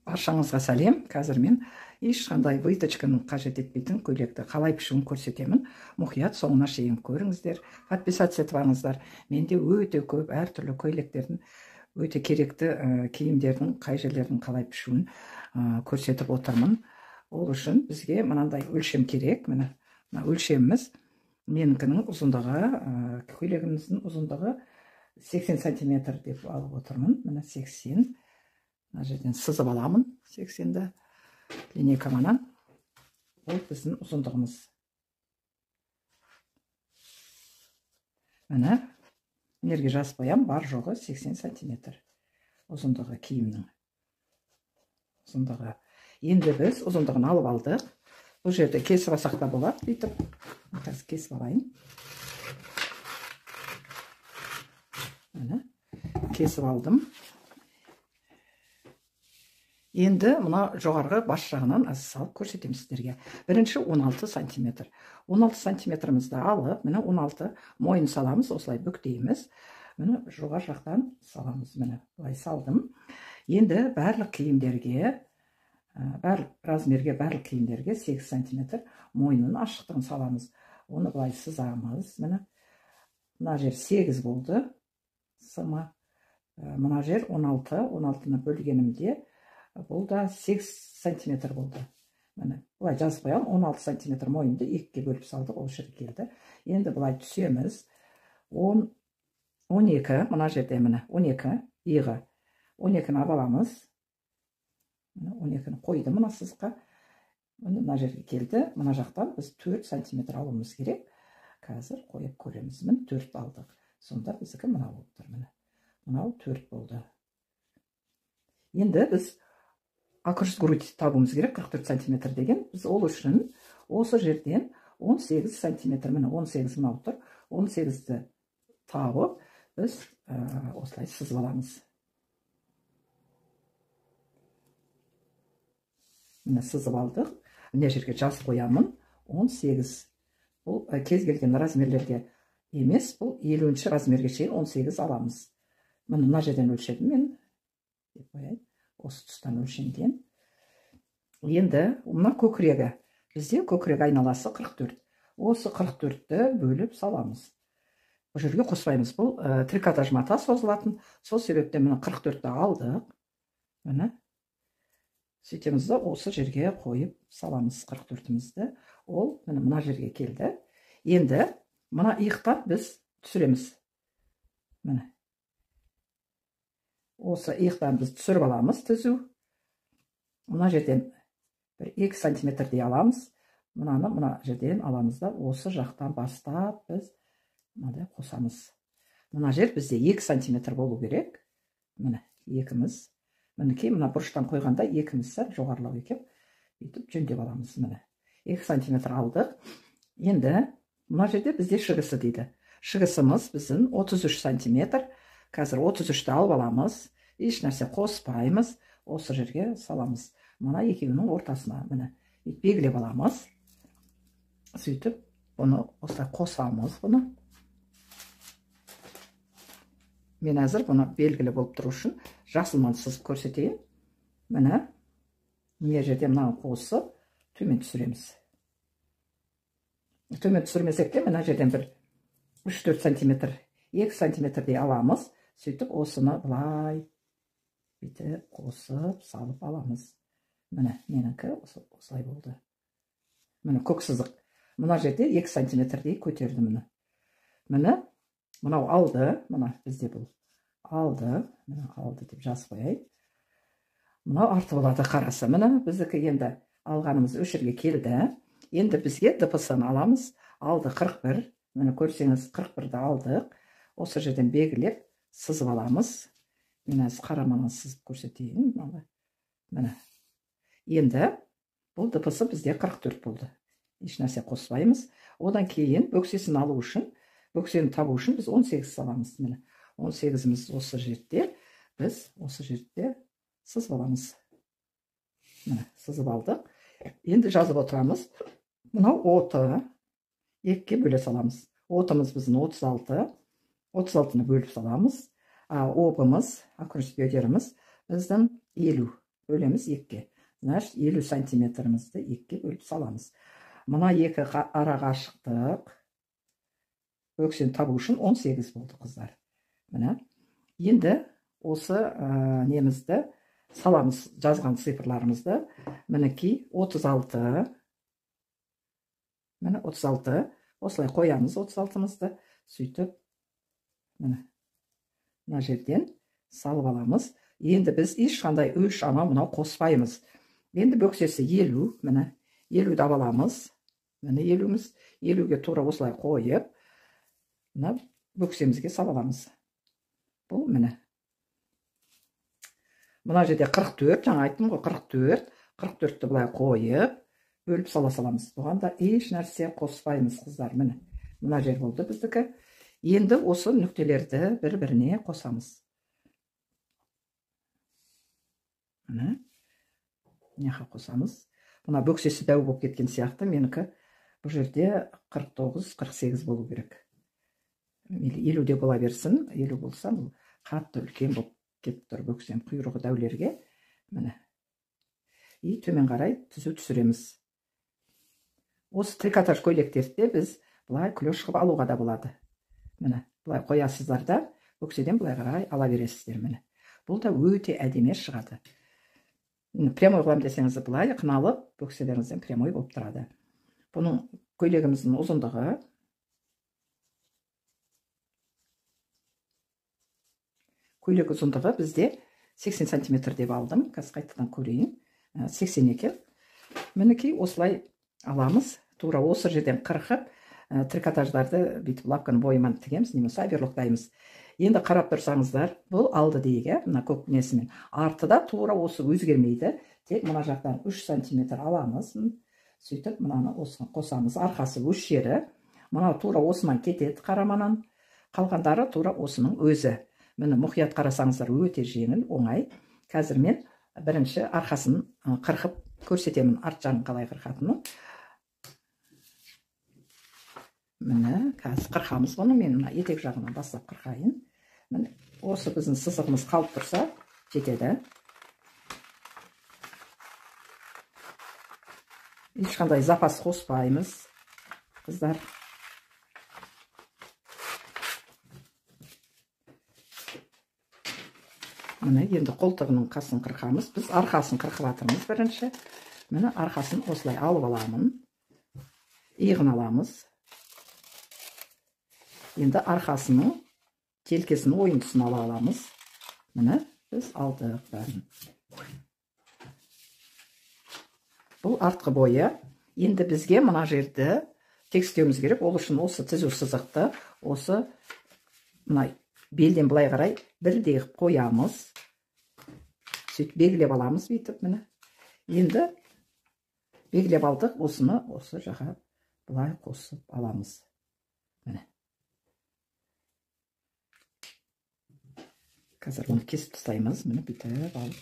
Баршаңызға сәлем. Қазір мен ешқандай выточканы қажет етпейтін көйлекті қалай пішуін көрсетемін. Мұқият соңына шейін көріңіздер. Подписаться етіп алыңыздар. Менде өте көп әртүрлі көйлектердің, өте керекті киімдердің қай жерлердің қалай пішуін көрсетіп отырмын. Ол үшін бізге мынандай өлшем керек. Мына өлшеміміз менікінің ұзындығы, көйлегіміздің ұзындығы 80 сантиметр деп алып отырмын. Мына 80. Мына жерден сызып аламын 80-ді линейкамнан. Ол біздің ұзындығымыз. Міне мерге жазып қоямын, бар жоғы 80 сантиметр ұзындығы киімнің ұзындығы. Енді біз ұзындығын алып алдық. Бұл жерде кесіп алсақ та болады, бүйтіп. Қазір кесіп алайын. Міне кесіп алдым. Енді мұна жоғарғы бас жағынан салып көрсетемін сіздерге. Бірінші 16 сантиметр. 16 сантиметрімізді алып, міне 16 мойын саламыз, осылай бүктейміз. Міне жоғар жақтан саламыз, міне былай салдым. Енді барлық киімдерге, размерге, барлық киімдерге 8 сантиметр мойнын ашықтығын саламыз. Оны былай сызамыз, міне. Мына жер 8 болды. Сыма. Мына жер 16, 16-ны бөлгенімде бұл да 8 сантиметр болды. Міне, бұлай жазып қоям, 16 сантиметр мойынды 2-ге бөліп салдық, ол жерге келді. Енді бұлай түсеміз. 12, мына жерде міне, 12 иығы. 12-ні абаламыз. 12-ні қойды мына сызыққа. Мына жерге келді. Мына жақтан біз 4 сантиметр алуымыз керек. Қазір қойып көреміз. Міне 4 алдық. Сонда біздікі мына болып тұр. Мынау 4 болды. Енді біз акрос грудь табуымыз керек, 44 сантиметр деген. Біз ол үшін осы жерден 18 сантиметр, міне 18 мынау тұр. 18-ді табып, біз осылай сызып аламыз. Міне сызып алдық. Мына жерге жазып қоямын. 18. Бұл кез келген размерлерге емес, бұл 50-ші размерге шейін 18 аламыз. Мына жерден өлшедім мен. Деп қояйын. Осы тұстан өлшенген. Енді мына көкірегі. Бізде көкірек айналасы 44. Осы 44-ті бөліп саламыз. Бұл жерге қоспаймыз. Бұл трикотаж мата созылатын. Сол себептен мына 44-ті алдық. Міне. Сөйтеміз де осы жерге қойып саламыз 44-імізді. Ол мына жерге келді. Енді мына иықтан біз түсіреміз. Міне. Осы иықтан біз түсіріп аламыз түзу. Мына жерден 2 сантиметрдей аламыз. Мынаны мына жерден аламыз да осы жақтан бастап біз мынандай қосамыз. Мына жер бізде 2 сантиметр болу керек. Міне 2-міз. Мінекей мына бұрыштан қойғанда 2-міз жоғарылау екен. Бүйтіп жөндеп аламыз. Міне 2 сантиметр алдық. Енді мына жерде бізде шығысы дейді. Шығысымыз біздің 33 сантиметр. Қазір 33-ті алып аламыз. Еш нәрсе қоспаймыз. Осы жерге саламыз. Мына екеуінің ортасына. Міне белгілеп аламыз. Сөйтіп, бұны осылай қосамыз. Мен әзір бұны белгілі болып тұру үшін жасылманы сызып көрсетейін. Міне не жерде мынаны қосып, төмен түсіреміз. Төмен түсірмесек те, мына жерден бір 3-4 сантиметр, 2 сантиметрдей аламыз. Сөйтіп, осыны бұлай бүйтіп қосып, салып аламыз. Міне, меніңкі осылай болды. Міне, көк сызық. Мына жерде 2 сантиметрдей көтерді міне. Міне, мынау алды. Мына бізде бұл алды. Міне, алды деп жазып қояйын. Мынау арты болады қарасы. Міне, біздікі енді алғанымыз өшірге келді. Енді бізге дпс-ны аламыз. Алды 41. Міне, көрсеңіз 41-ді алдық. Осы жерден белгілеп сызып аламыз. Мен әз қараманын сызып көрсетейін. Міне. Енді бұл дпс бізде 44 болды. Еш нәрсе қоспаймыз. Одан кейін бөксесін алу үшін, бөксені табу үшін біз 18 саламыз. Міне. 18-іміз осы жерде. Біз осы жерде сызып аламыз. Міне, сызып алдық. Енді жазып отырамыз. Мынау оты 2-ге бөле саламыз. Отымыз біздің 36. 36-ны бөліп саламыз. Обымыз, акрос бедеріміз біздің 50. бөлеміз 2-ке. Значит, 50 сантиметрімізді 2-ке бөліп саламыз. Мына 2 ара қашықтық өксені табу үшін 18 болды, қыздар. Міне. Енді осы немізді саламыз, жазған цифрларымызды. Мінекей 36. Міне 36. Осылай қоямыз 36-мызды. Сөйтіп, мына жерден салып аламыз. Енді біз ешқандай үш анау мынау қоспаймыз. Енді бөксесі 50, міне 50-ді аламыз. Міне 50-міз, 50-ге тура осылай қойып, мына бөксемізге салып аламыз. Бұл міне. Мына жерде 44, жаңа айттым ғой, 44. 44-ті былай қойып, бөліп сала саламыз. Бұғанда еш нәрсе қоспаймыз, қыздар. Міне. Мына жер болды біздікі. Енді осы нүктелерді бір-біріне қосамыз. Міне. Неға қосамыз. Мына бөксесі дәу болып кеткен сияқты. Менікі бұл жерде 49-48 болу керек. 50-де бола берсін. 50 болса, бұл қатты үлкен болып кетіп тұр бөксем құйрығы дәулерге. Міне. И төмен қарай түзу түсіреміз. Осы трикотаж көйлектерді біз бұлай клеш қылып алуға да болады. Міне, бұлай қоясыздар да, бөкседен бұлай қарай ала бересіздер. Міне. Бұл да өте әдемі шығады. Прямой қылам десеңіз, бұлай қыналып, бөкселеріңізден прямой болып тұрады. Бұның көйлегіміздің ұзындығы бізде 80 сантиметр деп алдым. Қазір қайтадан көрейін. 82. Мінекей осылай аламыз. Тура осы жерден қырқып, трикотаждарды бүйтіп лапканың бойымен тігеміз, немесе оверлоктаймыз. Енді қарап тұрсаңыздар, бұл алды дейгі, мына көк несімен. Артыда тура осы өзгермейді. Тек мына жақтан 3 сантиметр аламыз. Сөйтіп, мынаны осыны қосамыз. Арқасы өш жері. Мына тура осынан кетеді қараманан. Қалғандары тура осының өзі. Міне мұқият қарасаңыздар өте жеңіл, оңай. Қазір мен бірінші арқасын қырқып көрсетемін, арт жағын қалай қырқатыны. Міне, қазір қырқамыз бұны. Мен мына етек жағынан бастап қырқайын. Міне, осы біздің сызығымыз қалып тұрса, жетеді. Ешқандай запас қоспаймыз, қыздар. Міне, енді қолтығының қасын қырқамыз. Біз арқасын қырқып атырмыз бірінші. Міне, арқасын осылай алып аламын. Иығын аламыз. Енді арқасының келкесін ойындысын ала аламыз. Міне, біз алдық бәрін. Бұл артқы бойы. Енді бізге мына жерді текстеуіміз керек. Ол үшін осы түзу сызықты, осы мына белден былай қарай бірдей қоямыз. Сөйтіп белгілеп аламыз бүйтіп, міне. Енді белгілеп алдық, осыны осы жаққа былай қосып аламыз. Міне. Қазір оны кесіп тастаймыз, міне бүйтіп алып.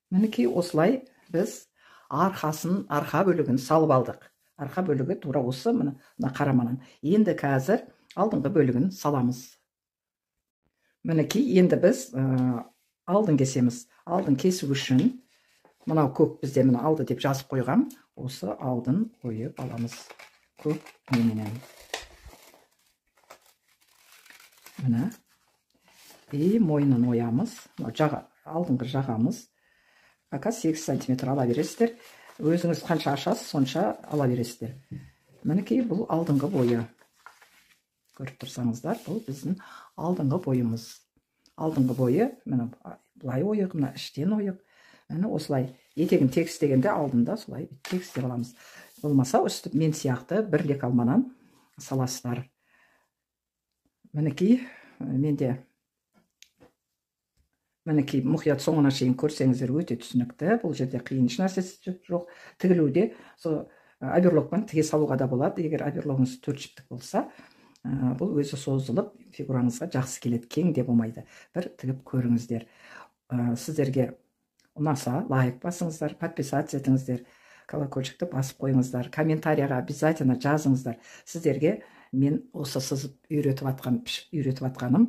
Мінекей осылай біз арқа бөлігін салып алдық. Арқа бөлігі тура осы, мына қараманан. Енді қазір алдыңғы бөлігін саламыз. Мінекей енді біз алдын кесеміз. Алдын кесу үшін, мынау көк бізде мына алды деп жазып қойғам. Осы алдын қойып аламыз. Көк неменен. Міне. И мойнын оямыз. Алдыңғы жағамыз. Ака 8 сантиметр ала бересіздер. Өзіңіз қанша ашасыз, сонша ала бересіздер. Мінекей бұл алдыңғы бойы. Көріп тұрсаңыздар, бұл біздің алдыңғы бойымыз. Алдыңғы бойы, міне бұлай ойық, мына іштен ойық. Міне осылай етегін тегістегенде алдында солай тегістеп аламыз. Болмаса үсті мен сияқты бірлек алманан саласыздар. Мінекей менде Мінекей мұқият соңына шейін көрсеңіздер өте түсінікті. Бұл жерде қиын еш нәрсесі жоқ. Тігілуде оверлокпен тіге салуға да болады. Егер оверлогыңыз 4 жіптік болса, бұл өзі созылып, фигураңызға жақсы келеді, кең де болмайды. Бір тігіп көріңіздер. Сіздерге ұнаса, лайк басыңыздар, подписаться етіңіздер, колокольчикті басып қойыңыздар, комментарияға обязательно жазыңыздар. Сіздерге мен осы сызып үйретіп атқаным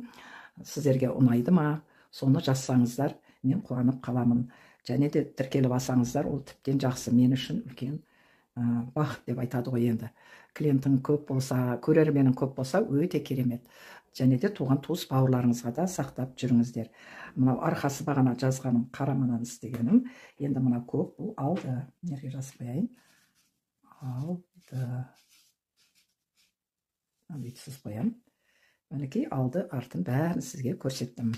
сіздерге ұнайды ма, соны жазсаңыздар, мен қуанып қаламын. Және де тіркеліп алсаңыздар, ол тіптен жақсы, мен үшін үлкен бақыт деп айтады ғой енді. Клиентің көп болса, көрерменің көп болса, өте керемет. Және де туған туыс бауырларыңызға да сақтап жүріңіздер. Мынау арқасы бағана жазғаным қараманан істегенім, енді мынау көп, бұл алды. Неге жазып қояйын? Алды. Бүйтіп сызып қоямын. Мінекей алды артын бәрін сізге көрсеттім.